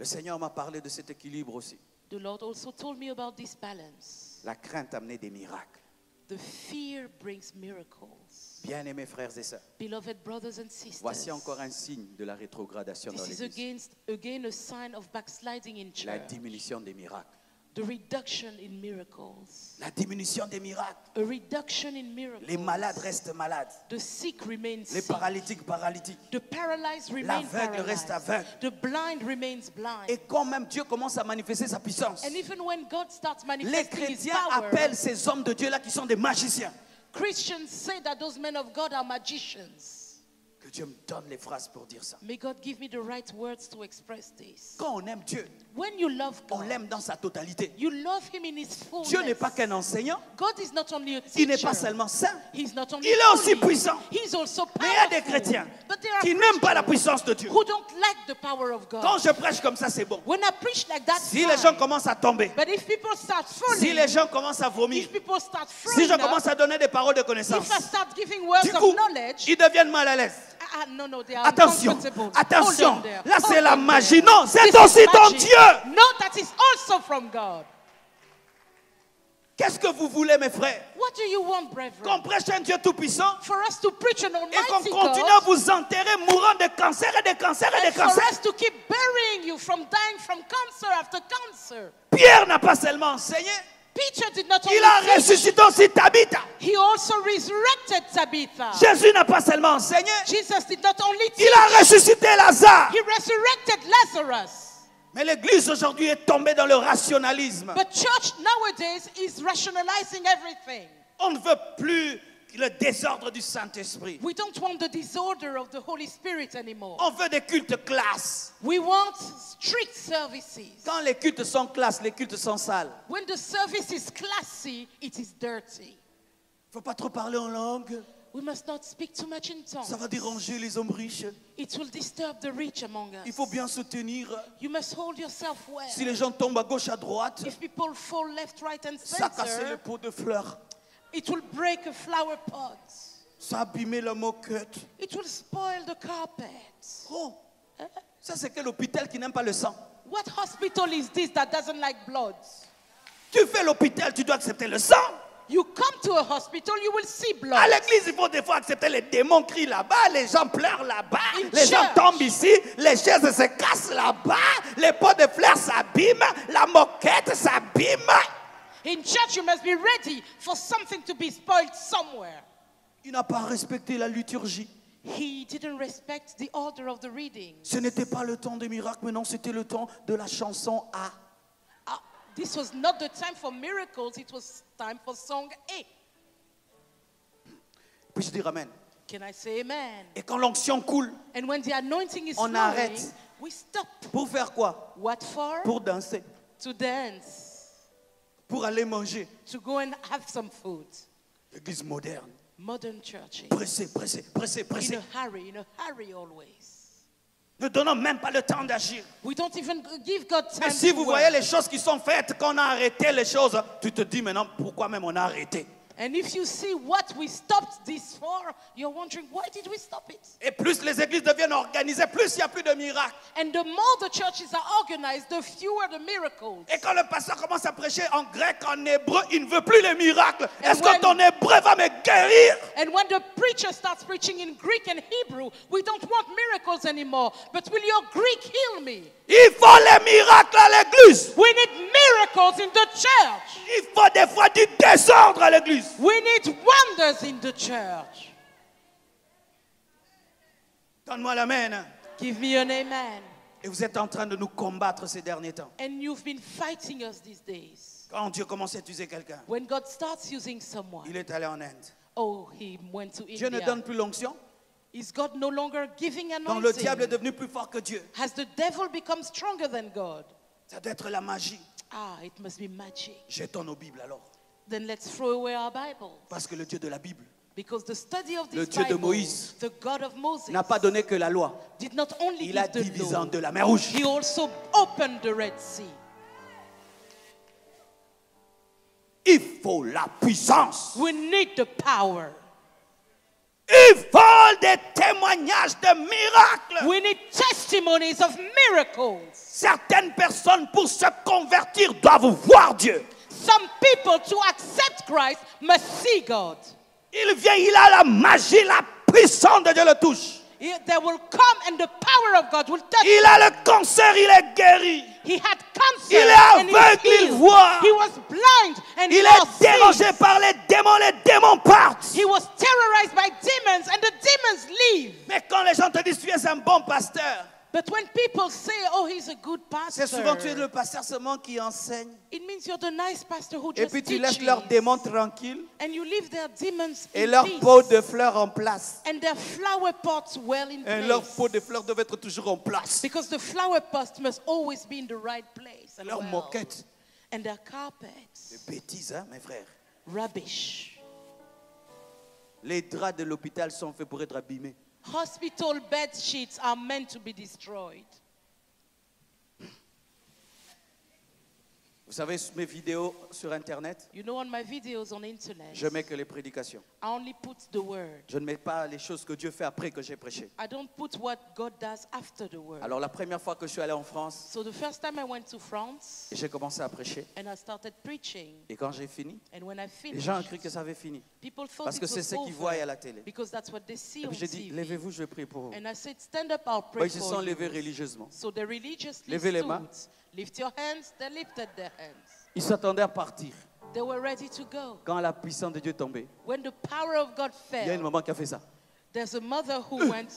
Le Seigneur m'a parlé de cet équilibre aussi. The Lord also told me about this balance. La crainte amenait des miracles. The fear brings miracles. Bien-aimés frères et sœurs, Beloved brothers and sisters, voici encore un signe de la rétrogradation dans this is l'Église. again a sign of backsliding in La church. diminution des miracles. The reduction in miracles. La diminution des miracles. A reduction in miracles. Les malades restent malades. The sick remain Les sick. paralytiques paralytiques. The paralyzed remain L'aveugle reste paralyzed. aveugle. The blind remains blind. Et quand même Dieu commence à manifester sa puissance, And even when God starts les manifesting His chrétiens power, appellent ces hommes de Dieu là qui sont des magiciens. Christians say that those men of God are magicians. Que Dieu me donne les phrases pour dire ça. May God give me the right words to express this. Quand on aime Dieu, When you love on God, l'aime dans sa totalité. you love Him in His fullness. Dieu n'est pas qu'un enseignant, God is not only a il n'est teacher. pas seulement saint, He's not only il est aussi holy. puissant. He's also Mais il y a powerful. des chrétiens But there are qui n'aiment pas la Christians puissance de Dieu. who don't like the power of God. Quand je prêche comme ça, c'est bon. When I preach like that, Si les gens fine. commencent à tomber, But if people start falling, si les gens commencent à vomir, if people start si throwing je up, commence à donner des paroles de connaissance, if I start giving words du of coup, knowledge, ils deviennent mal à l'aise. no, they are Attention, uncomfortable. attention. Hold on there. Là, Hold c'est la on magie. there. Non, c'est This is aussi dans magic. Dieu. No, that is also from God. Qu'est-ce que vous voulez, mes frères? What do you want, brethren? Qu'on prêche un Dieu tout-puissant For us to preach an et qu'on almighty continue à God, vous enterrer mourant de cancer et de cancer et and de for cancer. us to keep burying you from dying from cancer after cancer. Pierre n'a pas seulement enseigné, Peter did not il a only teach, ressuscité aussi Tabitha. he also resurrected Tabitha. Jésus n'a pas seulement enseigné, Jesus did not only teach, il a ressuscité Lazare. he resurrected Lazarus. Mais l'Église aujourd'hui est tombée dans le rationalisme. But church nowadays is rationalizing everything. On ne veut plus le désordre du Saint-Esprit. We don't want the disorder of the Holy Spirit anymore. On veut des cultes classes. We want strict services. Quand les cultes sont classes, les cultes sont sales. When the service is classy, it is dirty. Il ne faut pas trop parler en langue. We must not speak too much in tongues. Ça va déranger les hommes riches. It will disturb the rich among us. Il faut bien se tenir. You must hold yourself well. Si les gens tombent à gauche, à droite, If people fall left, right, and ça a cassé le center, pot de fleurs. it will break a flower pot. Ça a abîmé la moquette. It will spoil the carpet. Oh, ça c'est quel hôpital qui n'aime pas le sang? What hospital is this that doesn't like blood? Tu fais l'hôpital, tu dois accepter le sang. You come to a hospital, you will see blood. À l'église, il faut des fois accepter les démons crient là-bas, les gens pleurent là-bas, In les gens church. tombent ici, les chaises se cassent là-bas, les pots de fleurs s'abîment, la moquette s'abîme. In church, you must be ready for something to be spoiled somewhere. Il n'a pas respecté la liturgie. He didn't respect the order of the reading. Ce n'était pas le temps des miracles, mais non, c'était le temps de la chanson A. This was not the time for miracles, it was time for song A. Puis-je dire Amen? Can I say amen? Et quand l'onction coule, And when the anointing is On flowing, arrête. we stop. pour faire quoi? What for? Pour danser, To dance, pour aller manger. to go and have some food. L'église moderne, Modern churches. pressée, pressée, pressée, In pressée. a hurry always. Ne donnons même pas le temps d'agir. We don't even give God time Mais si to vous work. voyez les choses qui sont faites, qu'on a arrêté les choses, tu te dis maintenant pourquoi même on a arrêté. And if you see what we stopped this for, you're wondering, why did we stop it? Et plus les églises deviennent organisées, plus il n'y a plus de miracles. And the more the churches are organized, the fewer the miracles. Et quand le pasteur commence à prêcher en grec, en hébreu, il ne veut plus les miracles. Est-ce when- que ton hébreu va me guérir? And when the preacher starts preaching in Greek and Hebrew, we don't want miracles anymore. But will your Greek heal me? Il faut les miracles à l'église. We need miracles in the church. Il faut des fois du désordre à l'église. We need wonders in the church. Donne-moi l'amen. Give me an amen. Et vous êtes en train de nous combattre ces derniers temps. And you've been fighting us these days. Quand Dieu commence à utiliser quelqu'un, When God starts using someone, il est allé en Inde. oh, he went to Dieu ne India. donne plus l'onction. Is God no longer giving Donc le diable est anointing? devenu plus fort que Dieu. Has the devil become stronger than God? Ça doit être la magie. Ah, it must be magic. Jetons nos Bibles alors. Then let's throw away our Bible. Parce que le Dieu de la Bible Because the study of Le this Dieu de Bible, Moïse the God of Moses, n'a pas donné que la loi. did not only Il a give the divisé en law, deux la mer Rouge. he also opened the Red Sea. Il faut la puissance. We need the power. Il faut des témoignages de miracles. We need testimonies of miracles. Certaines personnes, pour se convertir, doivent voir Dieu. Some people, to accept Christ, must see God. Il vient, il a la magie, la puissance de Dieu le touche. They will come and the power of God will touch Il him. a le cancer, il est guéri. He had cancer Il est and he aveugle, il healed. voit. He was blind and Il he now est dérangé sees. par les démons partent. He was terrorized by demons and the demons leave. Mais quand les gens te disent tu es un bon pasteur, But when people say, oh, he's a good c'est souvent tu es pastor, le pasteur seulement qui enseigne. it means you're the nice pastor who Et just puis tu laisses teaches. leurs démons tranquilles And you leave their demons et in leur peace. pot de fleurs en place. And their flower pots well in Et leur place. pot de fleurs doit être toujours en place. Because the flower pots must always be in the right place. And, Leurs well. moquettes. And their carpets. Des bêtises, hein, mes frères. Rubbish. Les draps de l'hôpital sont faits pour être abîmés. Hospital bed sheets are meant to be destroyed. Vous savez, mes vidéos sur Internet, You know, on my videos on internet, je mets que les prédications. I only put the word. Je ne mets pas les choses que Dieu fait après que j'ai prêché. I don't put what God does after the word. Alors la première fois que je suis allé en France, So the first time I went to France j'ai commencé à prêcher. and I started preaching, Et quand j'ai fini, and when I les finished, gens ont cru que ça avait fini. people thought Parce it que c'est was ce qu'ils voient à over la télé. because that's what they see Et on puis j'ai dit, TV. levez-vous, je vais prier pour vous. And I said, stand up, I'll pray Ils se for sont you. levés religieusement. So they religiously Levez les stood. mains. Lift your hands. They lifted their hands. Ils s'attendaient à partir. They were ready to go. Quand la puissance de Dieu est tombée, When the power of God il y a une fell, maman qui a fait ça. there's a mother who went,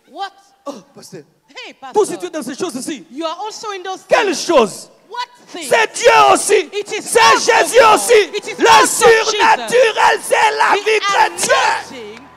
what? Oh, pasteur, Hey, toi aussi tu pastor, es dans ces choses-ci. you are also in those Quelle things. chose? What things? C'est Dieu aussi. It is C'est also Jésus God. aussi. It is Le also surnaturel, c'est la vie The chrétienne. anointing,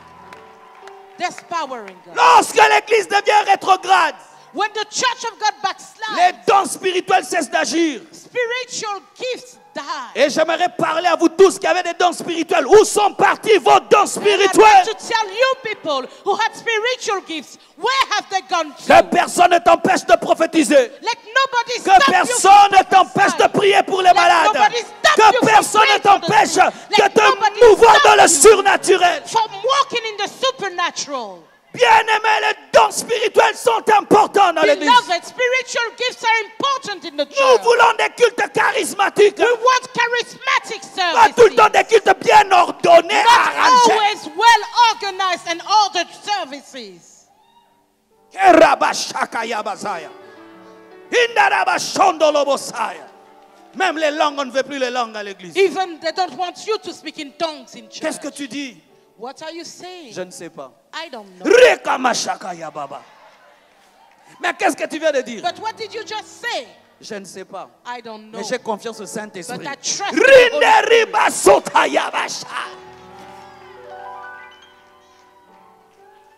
there's power in God. Lorsque l'église devient rétrograde, When the church of God les backslides, dons spirituels cessent d'agir. spiritual gifts die. Et j'aimerais parler à vous tous qui avez des dons spirituels. Où sont partis vos dons And I'd spirituels? like to tell you people who had spiritual gifts, where have they gone Que to? personne ne t'empêche de prophétiser. Let nobody Que stop you personne from ne t'empêche de prophesying. prier pour les malades. nobody stop you Que from personne ne praying for the t'empêche sick. de Let te nobody mouvoir stop dans le you surnaturel. from walking in the supernatural. Bien-aimés, les dons spirituels sont importants dans l'église. Beloved, spiritual gifts are important in the Nous church. voulons des cultes charismatiques. We want charismatic Pas tout le temps services. des cultes bien ordonnés, Not arrangés. always well organized and ordered services. Kerabashakayabazaya. Indarabashondolobosaya. Même les langues, on ne veut plus les langues à l'église. Even they don't want you to speak in tongues in Qu'est-ce que church. tu dis? What are you saying? Je ne sais pas. I don't know. Rekamashakayababa. Mais qu'est-ce que tu viens de dire? But what did you just say? Je ne sais pas. I don't know. Mais j'ai confiance au Saint-Esprit. But I trust in the Holy Spirit. Rinderibasotayabasha.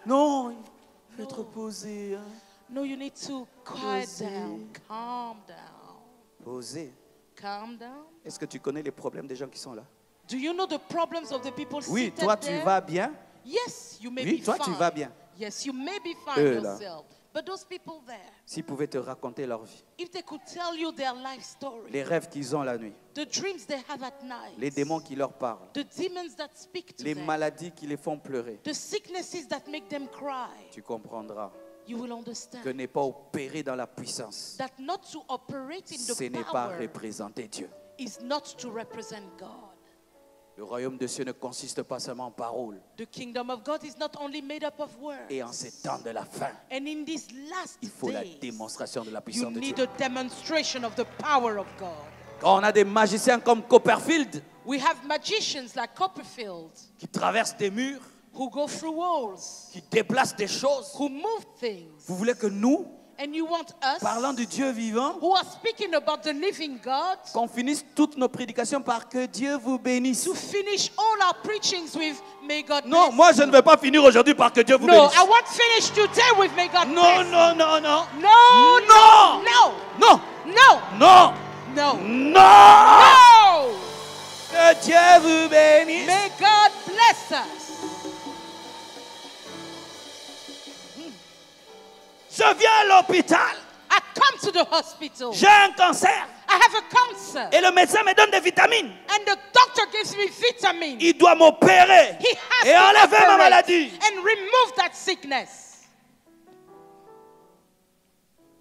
Non, il faut être posé. Hein. No, you need to quiet Posé. down. Calm down. Posé. Calm down. Est-ce que tu connais les problèmes des gens qui sont là? Do you know the problems of the people Oui, seated toi there? tu vas bien. Yes, you may Oui, be toi, fine. tu vas bien. Yes, you may be fine Eux, là. yourself. But those people there, S'ils pouvaient te raconter leur vie, if they could tell you their life story, les rêves qu'ils ont la nuit, the dreams they have at night, les démons qui leur parlent, the demons that speak to les them, maladies qui les font pleurer, the sicknesses that make them cry, tu comprendras you will que understand n'est pas opérer dans la puissance, that not to operate in ce the n'est pas power représenter Dieu. is not to represent God. Le royaume de Dieu ne consiste pas seulement en paroles. The kingdom of God is not only made up of words. Et en ces temps de la fin, And in these last il faut la days, démonstration de la you puissance de need Dieu. a demonstration of the power of God. Quand on a des magiciens comme Copperfield We have magicians like Copperfield qui traversent des murs, who go through walls, qui déplacent des choses, who move things. vous voulez que nous, And you want us, parlant du Dieu vivant, who are speaking about the living God, qu'on finisse toutes nos prédications par que Dieu vous bénisse. to finish all our preachings with may God Non, bless moi je you. ne vais pas finir aujourd'hui par que Dieu vous No, bénisse. I won't finish today with may God Non, bless non, non, non. you. No, Non. no, Non, no, non, no, non. no. Que Dieu vous bénisse. May God bless us. Je viens à l'hôpital. I come to the hospital. J'ai un cancer. I have a cancer. Et le médecin me donne des vitamines. And the doctor gives me vitamins. Il doit m'opérer He has et to enlever ma operate maladie. and remove that sickness.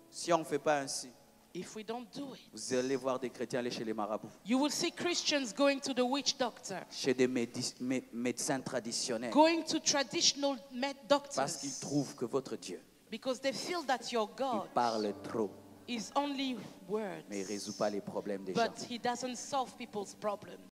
Si on ne fait pas ainsi, If we don't do it, vous allez voir des chrétiens aller chez les marabouts, you will see Christians going to the witch doctor, chez des médecins traditionnels, going to traditional parce qu'ils doctors, trouvent que votre Dieu, because they feel that your il God parle trop, is only words, mais il ne résout pas les problèmes des gens. but he doesn't solve people's problems.